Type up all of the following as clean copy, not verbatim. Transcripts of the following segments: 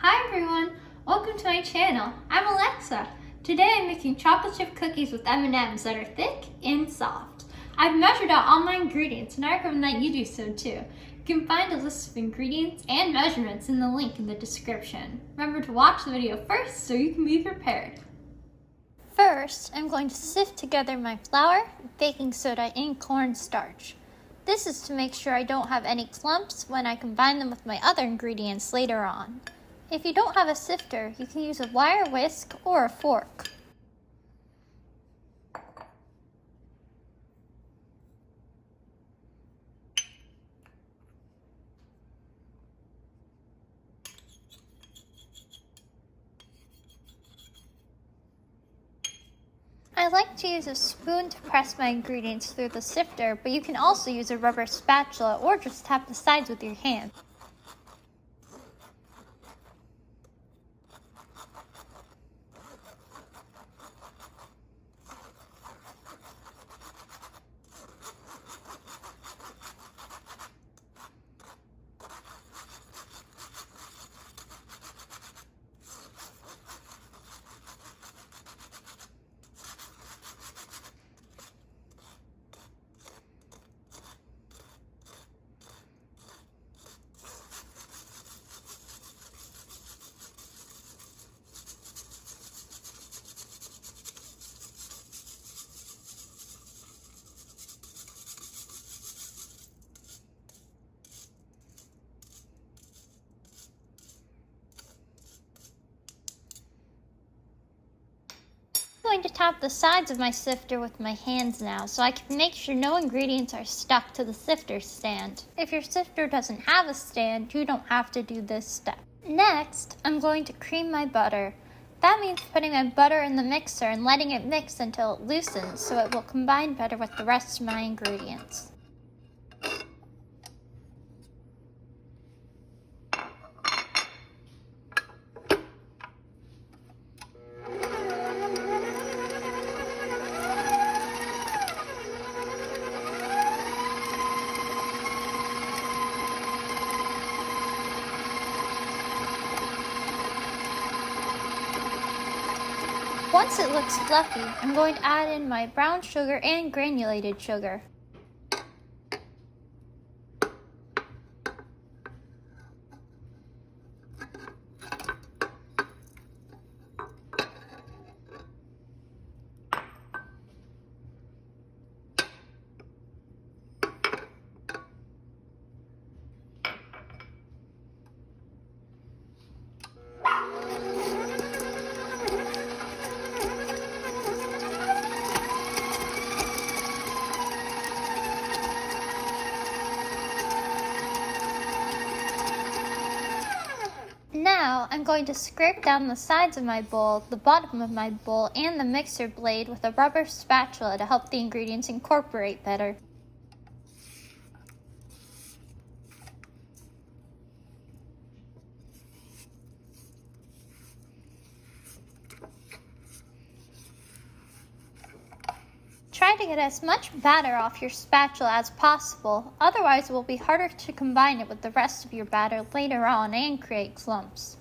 Hi everyone, welcome to my channel. I'm Alexa. Today I'm making chocolate chip cookies with M&Ms that are thick and soft. I've measured out all my ingredients and I recommend that you do so too. You can find a list of ingredients and measurements in the link in the description. Remember to watch the video first so you can be prepared. First, I'm going to sift together my flour, baking soda, and cornstarch. This is to make sure I don't have any clumps when I combine them with my other ingredients later on. If you don't have a sifter, you can use a wire whisk or a fork. I like to use a spoon to press my ingredients through the sifter, but you can also use a rubber spatula or just tap the sides with your hand. I'm going to tap the sides of my sifter with my hands now so I can make sure no ingredients are stuck to the sifter stand. If your sifter doesn't have a stand, you don't have to do this step. Next, I'm going to cream my butter. That means putting my butter in the mixer and letting it mix until it loosens so it will combine better with the rest of my ingredients. Once it looks fluffy, I'm going to add in my brown sugar and granulated sugar. Now, I'm going to scrape down the sides of my bowl, the bottom of my bowl, and the mixer blade with a rubber spatula to help the ingredients incorporate better. Try to get as much batter off your spatula as possible, otherwise it will be harder to combine it with the rest of your batter later on and create clumps.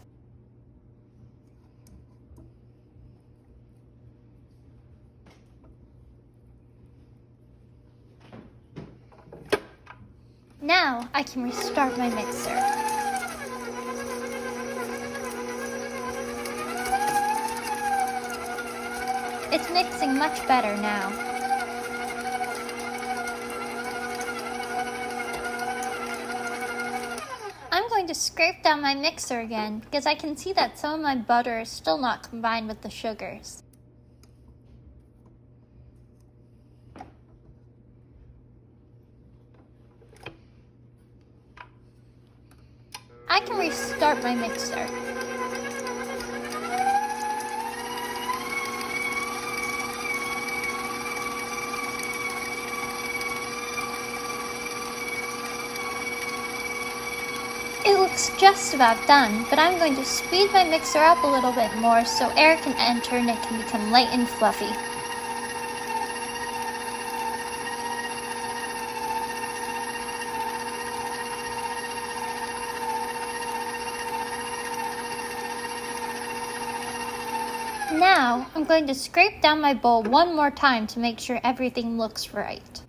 Now I can restart my mixer. It's mixing much better now. I'm going to scrape down my mixer again because I can see that some of my butter is still not combined with the sugars. I can restart my mixer. It looks just about done, but I'm going to speed my mixer up a little bit more so air can enter and it can become light and fluffy. Now, I'm going to scrape down my bowl one more time to make sure everything looks right.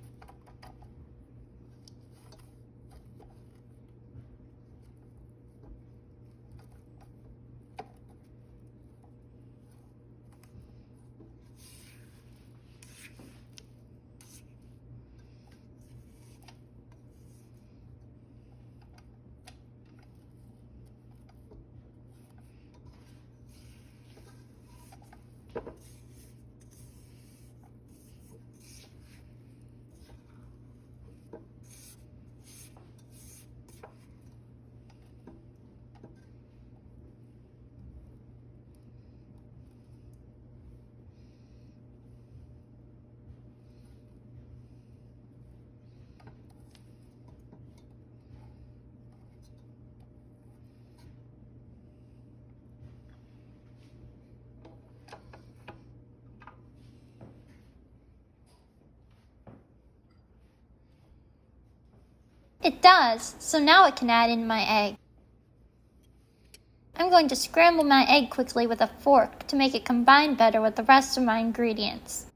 It does, so now I can add in my egg. I'm going to scramble my egg quickly with a fork to make it combine better with the rest of my ingredients.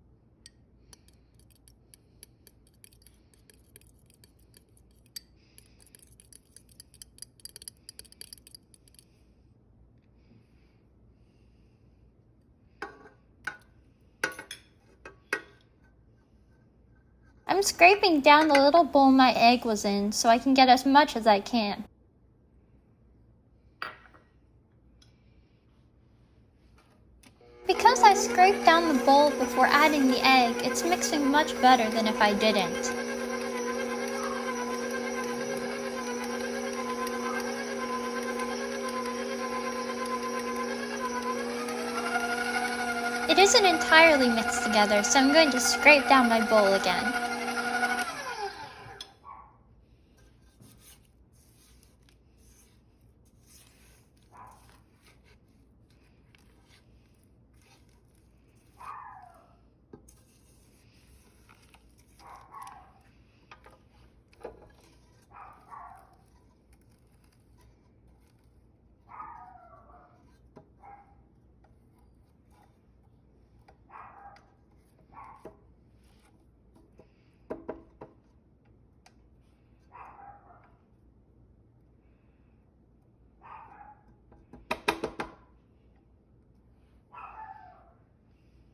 I'm scraping down the little bowl my egg was in so I can get as much as I can. Because I scraped down the bowl before adding the egg, it's mixing much better than if I didn't. It isn't entirely mixed together, so I'm going to scrape down my bowl again.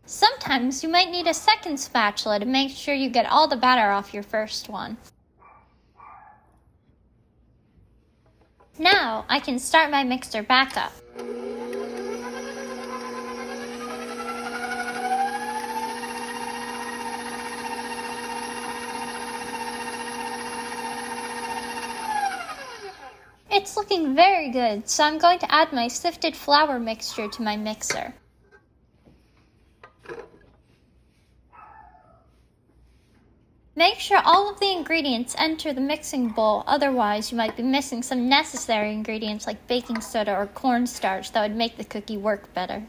Sometimes you might need a second spatula to make sure you get all the batter off your first one. Now I can start my mixer back up. It's looking very good, so I'm going to add my sifted flour mixture to my mixer. Make sure all of the ingredients enter the mixing bowl, otherwise you might be missing some necessary ingredients like baking soda or cornstarch that would make the cookie work better.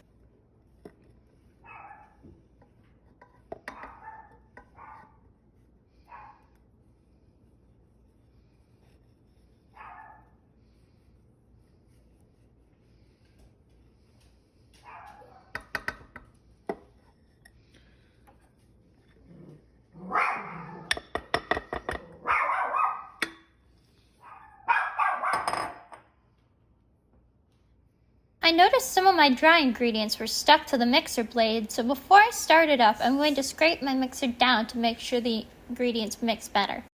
I noticed some of my dry ingredients were stuck to the mixer blade, so before I start it up, I'm going to scrape my mixer down to make sure the ingredients mix better.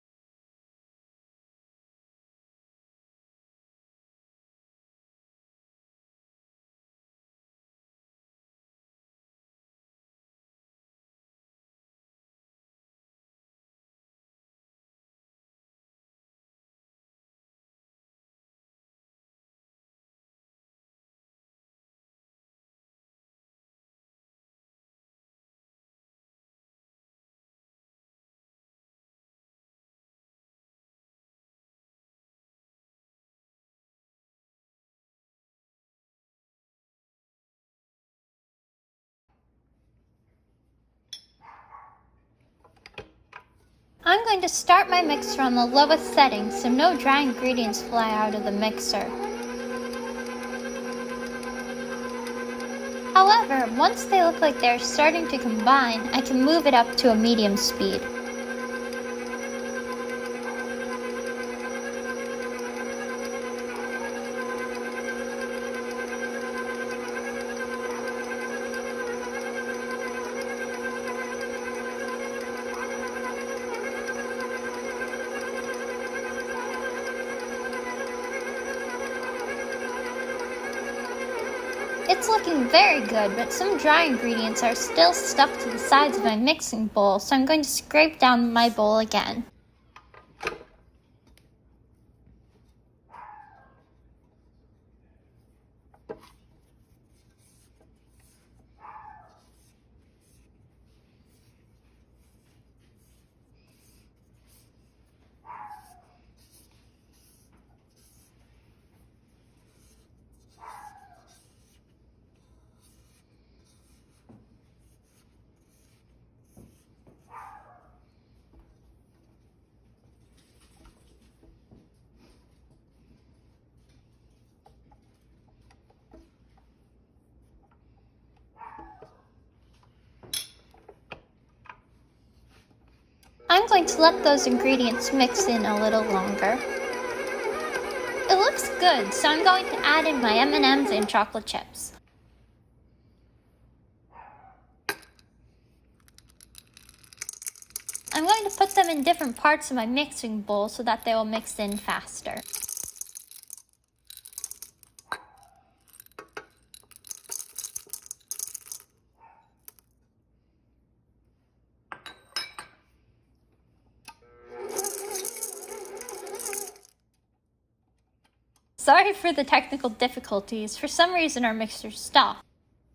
I'm going to start my mixer on the lowest setting so no dry ingredients fly out of the mixer. However, once they look like they're starting to combine, I can move it up to a medium speed. It's looking very good, but some dry ingredients are still stuck to the sides of my mixing bowl, so I'm going to scrape down my bowl again. I'm going to let those ingredients mix in a little longer. It looks good, so I'm going to add in my M&Ms and chocolate chips. I'm going to put them in different parts of my mixing bowl so that they will mix in faster. Sorry for the technical difficulties. For some reason our mixer stopped.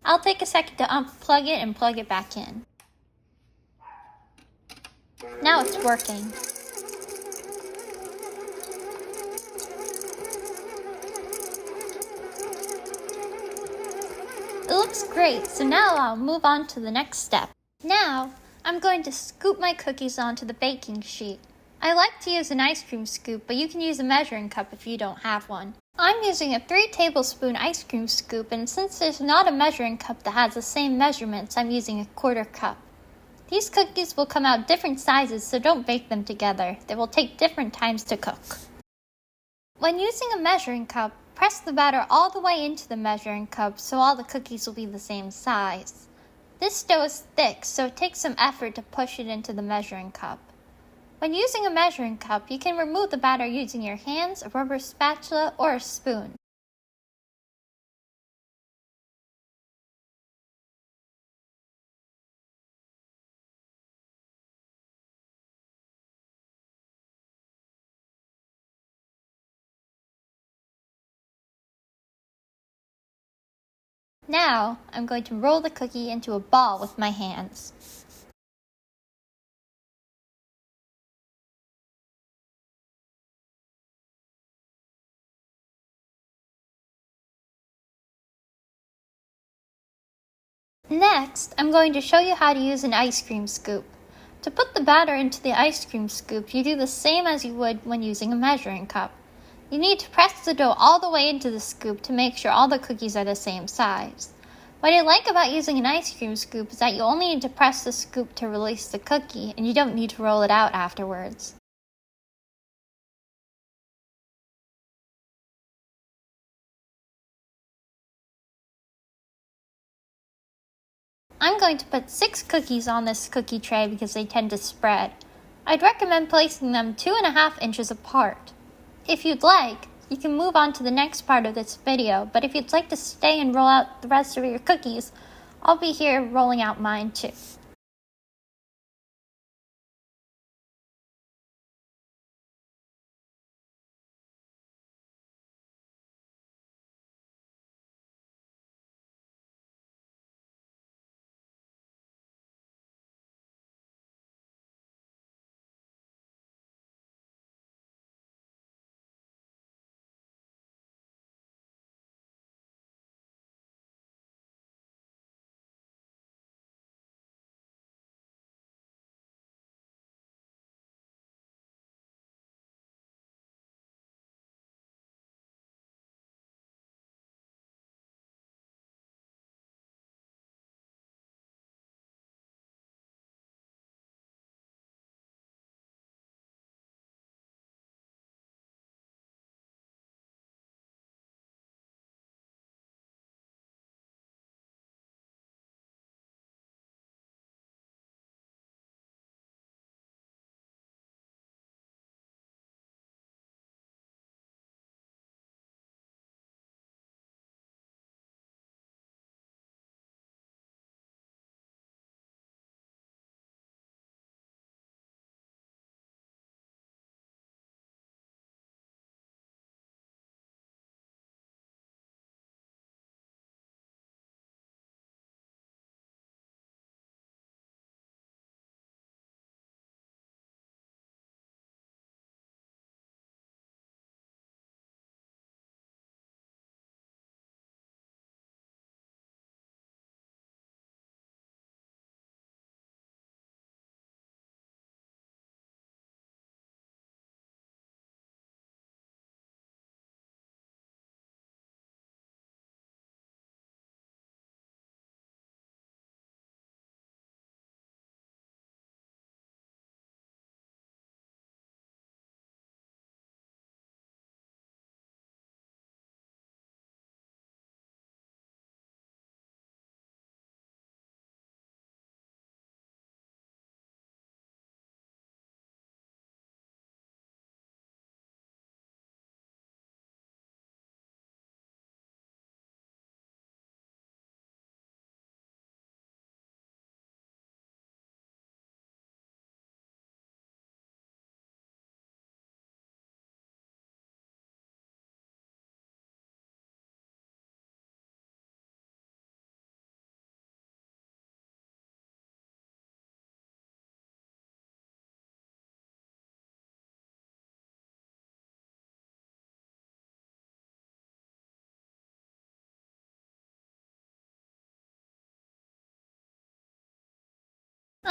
I'll take a second to unplug it and plug it back in. Now it's working. It looks great, so now I'll move on to the next step. Now, I'm going to scoop my cookies onto the baking sheet. I like to use an ice cream scoop, but you can use a measuring cup if you don't have one. I'm using a 3 tablespoon ice cream scoop, and since there's not a measuring cup that has the same measurements, I'm using a 1/4 cup. These cookies will come out different sizes, so don't bake them together. They will take different times to cook. When using a measuring cup, press the batter all the way into the measuring cup so all the cookies will be the same size. This dough is thick, so it takes some effort to push it into the measuring cup. When using a measuring cup, you can remove the batter using your hands, a rubber spatula, or a spoon. Now, I'm going to roll the cookie into a ball with my hands. Next, I'm going to show you how to use an ice cream scoop. To put the batter into the ice cream scoop, you do the same as you would when using a measuring cup. You need to press the dough all the way into the scoop to make sure all the cookies are the same size. What I like about using an ice cream scoop is that you only need to press the scoop to release the cookie, and you don't need to roll it out afterwards. I'm going to put 6 cookies on this cookie tray because they tend to spread. I'd recommend placing them 2.5 inches apart. If you'd like, you can move on to the next part of this video, but if you'd like to stay and roll out the rest of your cookies, I'll be here rolling out mine too.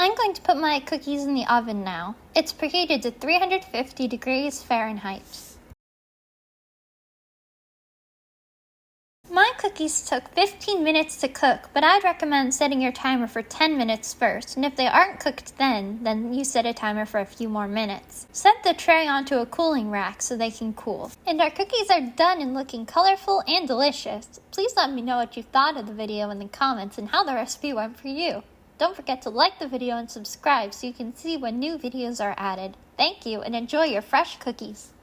I'm going to put my cookies in the oven now. It's preheated to 350 degrees Fahrenheit. My cookies took 15 minutes to cook, but I'd recommend setting your timer for 10 minutes first, and if they aren't cooked then you set a timer for a few more minutes. Set the tray onto a cooling rack so they can cool. And our cookies are done and looking colorful and delicious. Please let me know what you thought of the video in the comments and how the recipe went for you. Don't forget to like the video and subscribe so you can see when new videos are added. Thank you and enjoy your fresh cookies.